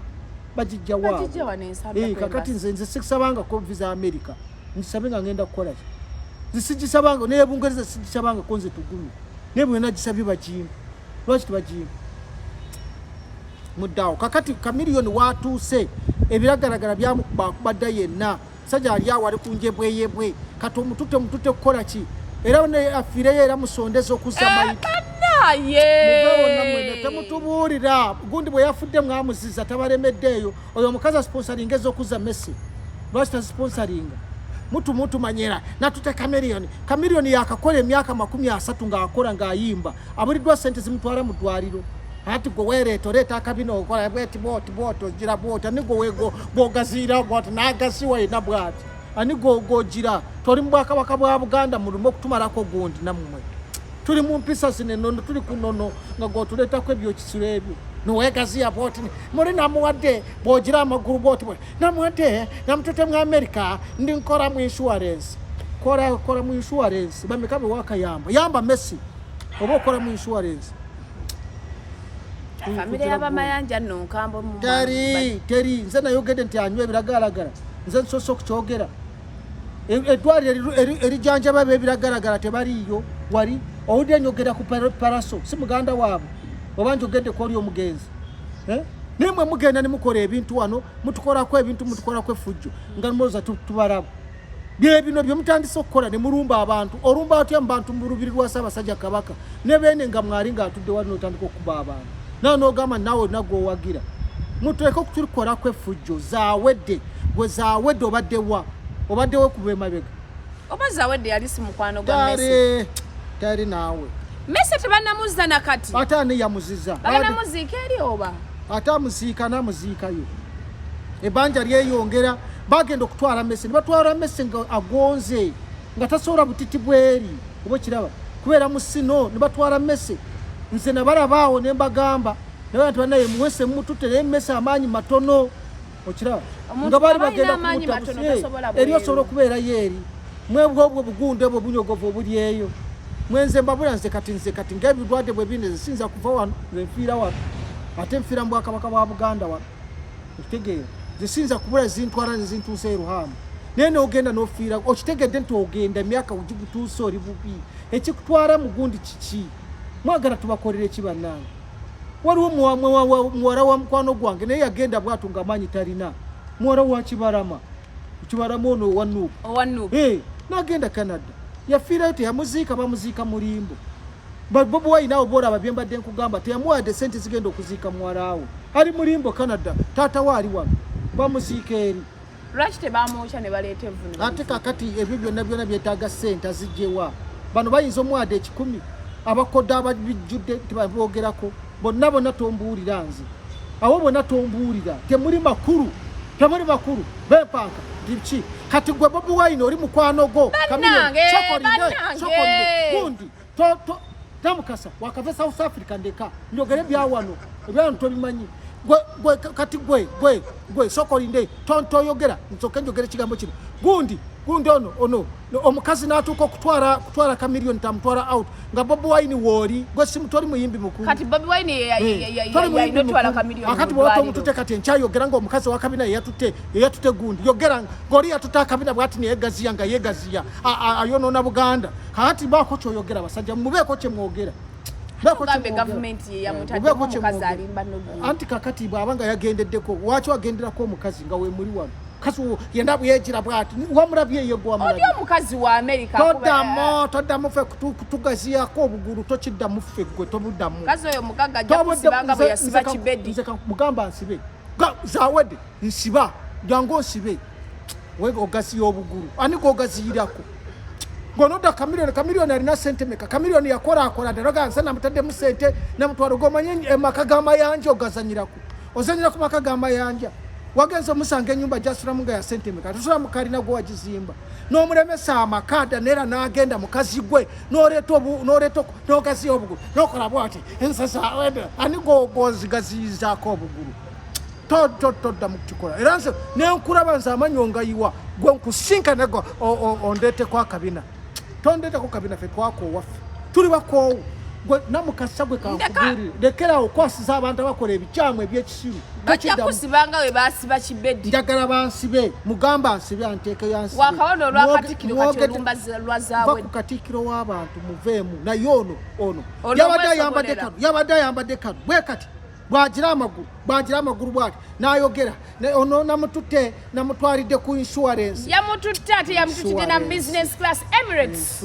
kakati nze sikusabanga ko visa ya America ngisabe nga ngenda kukola zisigisabanga naye Bungereza sigisabanga ko nze tugumi naye bwena gisabye bagimba lwaki tubagimba muddawo kakati Chameleone watuuse ebiragaragara byamukubakubadda yenna sajja ali awo ali kunjebweyebwe kati omutute kukola ki era afiireyo era musondeza okuzza mayita temutubuulira gundi bwe yafudde mwamuziza tabalemeddeeyo oyo omukazi asponsoringa ez'okuzza Messi lwaki tasponsoringa mutumanyira natute Chameleone yakakola emyaka 30 ng'akola ng'ayimba abuliddwa sente zimutwala mu ddwaliro ati gwe wereeta akabino okola bweti bwoti ogira bwoti ani gwe bwogaziira bwoti n'agasiwa yina bwati ani gogira toli mu Bwakabaka bwa Buganda mulimu okutumalako gundi nammwe tuli mu mpisa zinenono tuli kunono nga gwotuleetako ebyokisiro ebyo nowegaziya bwoti muli namuwadde bwogira amagulu bwoti namuwadde namutute mu America ndi nkola mu insurance kola mu insurance bameka bwe wakayamba yamba Messi oba okola mu insurance family y'abamayanja nno nkambo mu teri nze nayogedde nti anywa ebiragalagala nze nsoose okukyogera eddwaliro erijanjaba b'ebiragalagala tebaliiyo wali owulira nyogera ku Paraso si muganda waabwe oba njogedde ku oli omugenzi naye mwe mugenda ne mukola ebintu wano mutukolako ebintu mutukolako effujjo nga mulowooza tubalaba byebino bye mutandise okukola ne mulumba abantu olumba atya mu bantu mu lubiri lwa Ssaabasajja Kabaka ne beene nga mwali ng'atudde wali n'otandika okuba abantu nawe n'ogamba naawe nagwe owagira muteeke okutukolako effujjo zaawedde gwe zaawedde obaddewo kuba emabega oba zaawedde yali si mukwano gwa Messi tali naawe Messi tebannamuzza nakati ate ani yamuziza banamuziika eri oba ate amuziika n'amuziikayo ebbanja lyeyongera bagenda okutwala Messi ne batwala Messi nga agonze nga tasobola butiti bweri oba kiraba kubeera musino ne batwala mmese nze nabalabaawo ne mbagamba naye bantu banaye muwese mutute naye mmese amaanyi matono okiraba nga bali bagenda kumutabusa eri osobola okubeerayo eri mwebwe obwo bugunde bwo bunyogovu obuli eyo mwenze mbabula nze kati ng'ebirwadde bwe bindi zisinza kuva wano nze nfiira wano ate nfiira mu bwakabaka bwa Buganda wano okitegeera zisinza kubula zintwala nezintuusa eruhaamu naye n'ogenda n'ofiira okitegedde nti ogenda emyaka gigutuusa oli bubi ekikutwala mugundi kiki mwagala tubakolera ekibannange waliwo muwala wa mukwano gwange naye yagenda bwatu ng'amaanyi talina muwala wa Kibarama ono owanuupu n'agenda Canada yafiirayo teyamuziika bamuziika mulimbo Bobi Wine naawe boolaba bye mbadde nkugamba teyamuwadde sente zigenda okuziika muwalaawo ali mulimbo Canada taata we ali wano bamuziika eri lwaki tebamwokya ne baleeta evvuno ate kakati ebyo byonna byetaaga sente azigyewa bano bayinza omuwadde 10 abakodde ababijjudde tebaboogerako bonna tombuulira nze awo bonna tombuulira temuli makulu bempanka diki kati gwe Bobi Wine oli mukwano gwo gundi tamukasa wakava South Africa ndeka njogere byawano ebyano tobimanyi kati gwe sokolinde tontoyogera nsoke njogere kigambo kino gundi ono omukazi n'atuuka okutwala kamiliyoni tamutwala out nga Bobi Wine wooli gwe simutoli muyimbi mukulu kati Bobi Wine yayinotwala kamiliyoni akati bw'oto omutute kati enkyayogera ng'omukazi wa kabina yeyatutte gundi yogera ng'oli yatutte akabina bw'ati neyegaziya nga yegaziya ayonoona Buganda kakati baako kyoyogera basajja mubeeko kye mwogera anti kakati bw'abanga yagendeddeko waki wagenderako omukazi nga wemuli wano kasi yenda buyejira bwati wamulabye yego wamulabye oli omukazi wa America toddamu fe kutugaziyako obugulu tokiddamu ffe gwe tobuddamu kazi oyo mugaga ajja kusibanga bwe yasiba kibedi mugamba nsibe zawedde nsiba jangu nsibe wego ogasiya obugulu ani gogaziyirako gonodda kamiliyoni alina sente meka kamiliyoni yakola daraga nsa namutaddemu sente namutwala gomanye emaka g'amayanja ogazanyirako ozanyirako maka g'amayanja wagenza omusanga ennyumba gyasulamu nga ya sente meka tusula mu kalina gwe wagizimba n'omulemesa amakada neera n'agenda mukazi gwe n'ogaziya obugulu n'okola bwati ensasa ani gozigaziyizaako obugulu todda mu kikola era nze nenkulaba nze amanyo ngayiwa gwe nkusinkanago ondeeteko akabina tondeeteko kabina ffe twakowaffe tuli bakoowu gwe namukasa gwe kankubulire lekerawo okwasiza abantu abakola ebikyamu ebyekisiru bajja kusibanga we basiba kibedi njagala bansibe mugamba nsibe anteeke yansibe wakawono olwakatikiro kati olumba lwazaawe ku katikiro w'abantu muveemu naye ono yabadde ayambadde kano bwe kati bwagira amagulu bwati n'ayogera ono namutwalidde ku insurance yamututte ate yamututidde na business class Emirates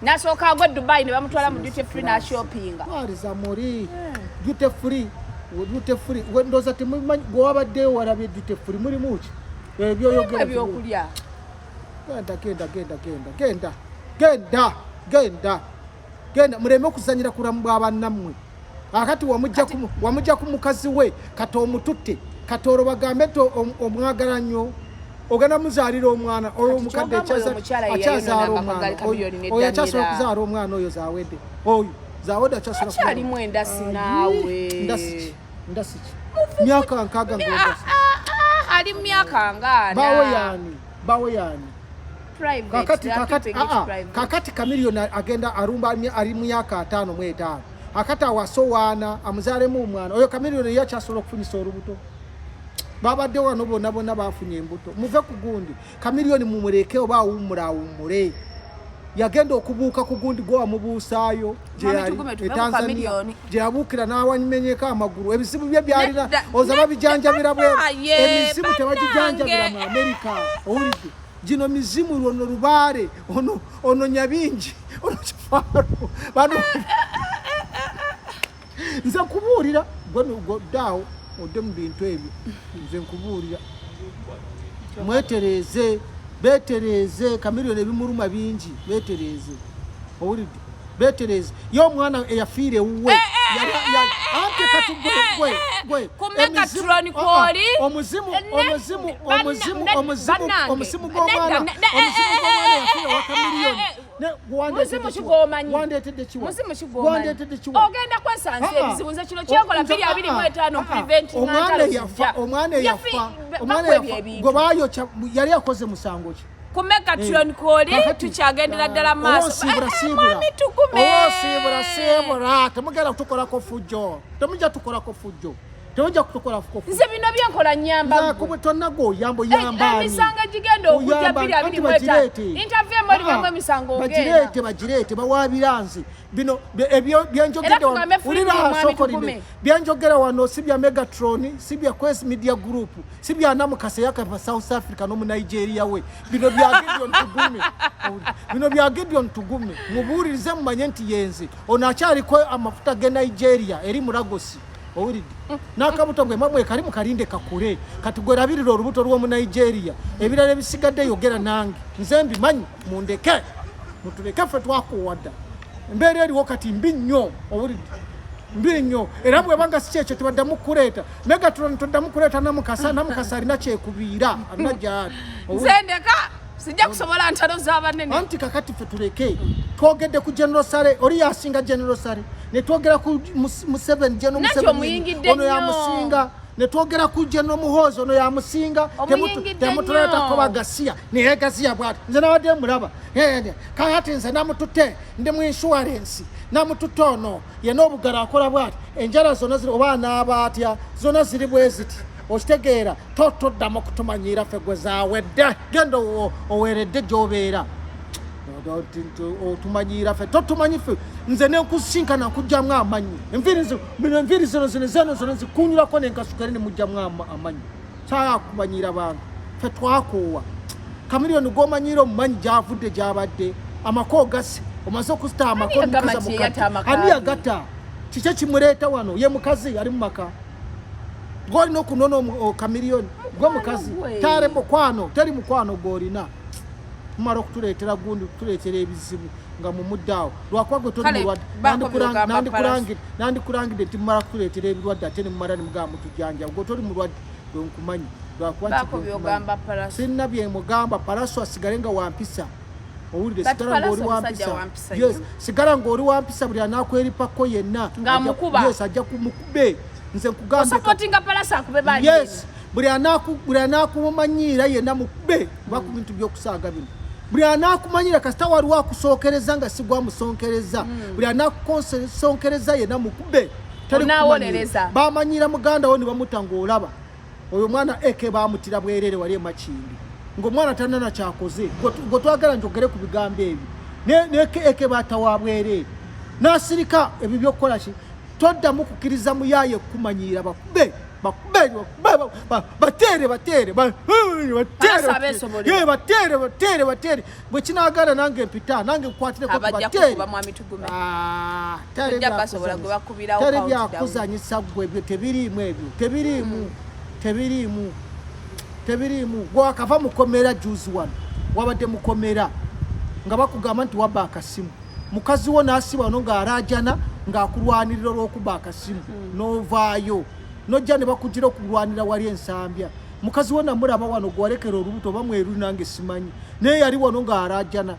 nasooka agwa Dubai ne bamutwala mu duty free na shoppinga twaliza muri duty free wendoza temumanyi gwe wabaddeyo walabye duty free mulimu ki ebyoyogera ebyokulya genda muleme okuzanyira kulamu bw'abannammwe akati wamujja ku mukazi we kati omututte kati olwo bagambe nti omwagala nnyo ogenda muzaalira omwana oyo omukadde akyazaala omwana oyo akyasobola okuzaala omwana oyo zawedde akyalimu endasi naawe ndasiki myaka 6 ali mu myaka ngaana bawe yaani kakati kamiliyoni agenda arumba ali mu myaka 5 akati awasowaana amuzaalemu omwana oyo kamiliyoni yakyasobola okufunyisa olubuto babadde wano bonna bafunye embuto muve ku gundi kamiliyoni mumuleke oba awummule yagenda okubuuka ku gundi gwe wamubuusaayo Tanzania gye yabuukira n'awanyimenyeko amagulu ebizibu bye byalina oza babijanjabira bwe emizimu tebagijanjabira mu Amerika owulidde gino mizimu lwono lubaale ono nyabingi ono kifaaro bano nze nkubuulira gweddaawo odde mu bintu ebyo nze nkubuulira beetereeze kamiliyoni ebimuluma bingi beetereeze owulidde beetereeze ye omwana eyafiira ewuwe anti kati gwe ku Megatron kwoli omuzimu gw'omwana yafuna waka miliyoni wandetedde kiwa ogenda kwesanza ebizibu nze kino kyekola 225 prevent omwana yafa gwe baayokya yali akoze musango ki ku Megatron kwoli tukyagendera ddala maaso siibula temugenda kutukolako fujjo temujja tukolako fujjo tewajja kutukolako nze bino byenkola nyamba tonago oyamba emisango egigenda okujja 225 interview mali bamwe emisango ogenda bagireete bawaabira nze bino byenjogedde byenjogera wano si bya Megatron si bya Quest Media Group si bya Namukasa yakava South Africa no mu Nigeria we bino bya Gideon Tugume mubuulirize mumanye nti yenze ono akyaliko amafuta ge Nigeria eri mu Lagos owulidde n'akabuto gwe mamwe kali mu kalinde kakule kati gwe labirira olubuto lw'omu Nigeria ebirala ebisigadde yogera nange nze mbimanyi mundeke mutuleke ffe twakuwadda embeera eriwo kati mbi nnyo owulidde mbi nnyo era bwebanga si kyekyo tebaddamu kuleeta Megatron toddamu kuleeta Namukasa alina kyekubiira alina gyali nze ndeka sijja kusobola ntalo z'abanene anti kakati ffe tuleke twogedde ku General Sale oli yasinga General Sale ne twogera ku Museveni General Museveni ono yamusinga ne twogera ku General Muhoozi ono yamusinga temutuleetako bagasiya naye gasiya bwati nze nawadde mulaba kakati nze namututte ndi mu insurance namututte ono yena obugala akola bwati enjala zonna ziri oba anaaba atya zonna ziri bwe ziti okitegeera toddamu kutumanyiira ffe gwe zaawedde genda oweeredde gy'obeera otumanyiira ffe totumanyi ffe nze nenkusinkana nkugjamu amanyi enviiri zino zikunyulako nenkasukere nemugjamu amanyi saaya kumanyiira bantu ffe twakoowa kamiliyoni g'omanyiira omumanyi gyavudde gyabadde amako gase omaze okusita amako ani yagata kiki kimuleeta wano ye mukazi ali mu maka gwolina okunona kamiliyoni gw'omukazi tale mukwano teri mukwano gwolina mumala okutuleetera gundi kutuleetera ebizibu nga mumuddaawo lwakuba gwe toli mulwadde nandikulangidde nti mumala kutuleetera ebirwadde ate nemumala nemugamba mutujjanjaba gwe toli mulwadde gwe nkumanyi lwakuba sirina byemugamba Palaso asigale nga wampisa owulire sigala ng'oli wampisa sigala ng'oli wampisa buli anaakwerippako yenna ajja kumukube nze nkugambye yes buli anaakumanyiira yenna mukube kuba ku bintu by'okusaaga bino buli anaakumanyira kasita waliwo akusookereza nga si gwamusonkereza buli anaakusonkereza yenna mukube bamanyira muganda wo ne bamuta ng'olaba oyo mwana eke baamutira bwerere wali emakindi ng'omwana tanana kyakoze gwe twagala njogere ku bigambo ebyo eke baatawa bwerere n'asirika ebyo by'okukola ki toddamu kukkiriza muyaye kumanyiira bakube batere bwe kinagala nange mpita nange nkwatireko teri byakuzanyisa gwe ebyo tebiriimu gwakava mukomera juzi wano wabadde mukomera nga bakugamba nti wabba akasimu mukazi wo n'asiba wano ng'arajana ng'akulwanirira olw'okuba akasimu n'ovaayo nojja ne bakugira okulwanira wali ensambya mukazi wo namulaba wano gwalekera olubuto bamweru nange simanyi naye yali wano ng'arajana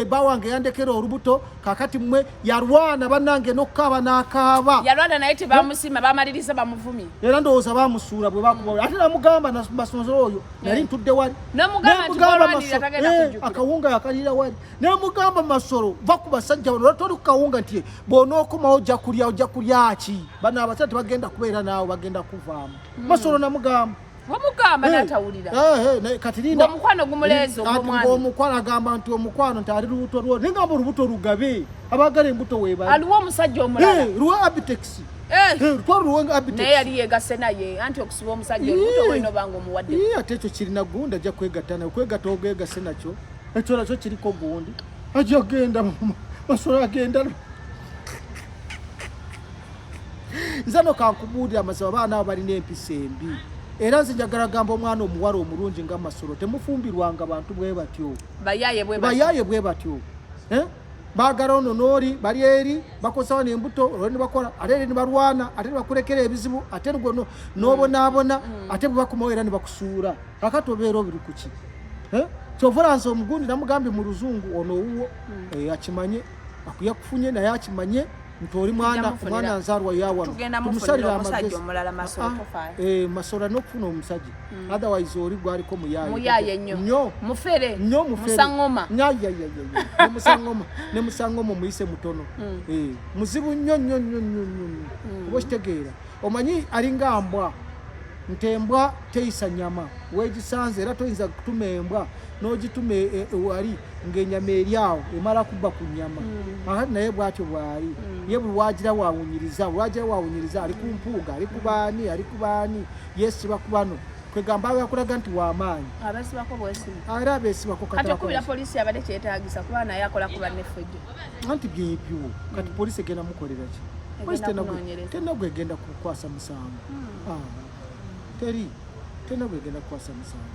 bawange yandekera olubuto kakati mmwe yalwana bannange n'okkaaba n'akaaba yalwana naye tebamusima bamaliriza bamuvumi era ndowooza bamusuula bwe bakuba ate namugamba masonzolo oyo nali ntudde wali akawunga yakalira wali nemugamba masolo va ku basajja bano toli ku kawunga nti bw'onookomawo ojja kulya ki bano abasajja tebagenda kubeera naawe bagenda kuvaamu masolo namugamba wamugamba natawulira kati linda omukwano gumuleeza omukwano agamba nti omukwano nti ali lubuto lwo nengamba olubuto lugabe abagala embuto weebali aliwo omusajja omulala luwe abitex twaluwe abitex naye yali yeegase naye anti okusiba omusajja olubuto olina obanga omuwadde ate ekyo kirina gundi ajja kwegatta naye kwegatta ogeegase nakyo ekyo nakyo kiriko gundi ajja genda masolo agenda nzano kankubuulira amazima abaana abo balina empisa embi era nze njagala gamba omwana omuwala omulungi nga Masolo temufumbirwanga bantu bwe batyo bayaye bwe batyo bagala ono n'oli bali eri bakosawo n'embuto olwo ne bakola ate ne balwana ate ne bakulekera ebizibu ate gwe n'obonaabona ate bwe bakomawo era ne bakusuula kakati obeera obiri ku ki kyovulansi omugundi namugambye mu luzungu ono owuwo akimanye akuyakufunye naye akimanye nti oli mwana nzaalwa yawano tumusalira amagezi masola n'okufuna omusajja otherwise oli gwaliko muyaye nnyo mufere ne musangoma muyise mutono muzibu nnyo oba okitegeera omanyi alinga mbwa nti embwa teyisa nyama weegisanze era toyinza kutuma embwa n'ogituma ewali ng'ennyama eri awo emala kubba ku nnyama ate naye bwatyo bw'ali ye buli wagira waawunyiriza ali ku mpuuga ali ku baani yeesiba ku bano kwegamba abo yakulaga nti w'amaanyi era abeesibako katakubira poliisi abadde kyetaagisa kuba naye akola ku banneffujjo anti byebyo kati poliisi egenda mukolera ki poliisi tena gwegenda kukwasa musango tena gwegenda kukwasa musango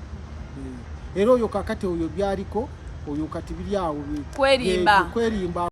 era oyo kakati oyo byaliko oyo kati biri awo kwerimba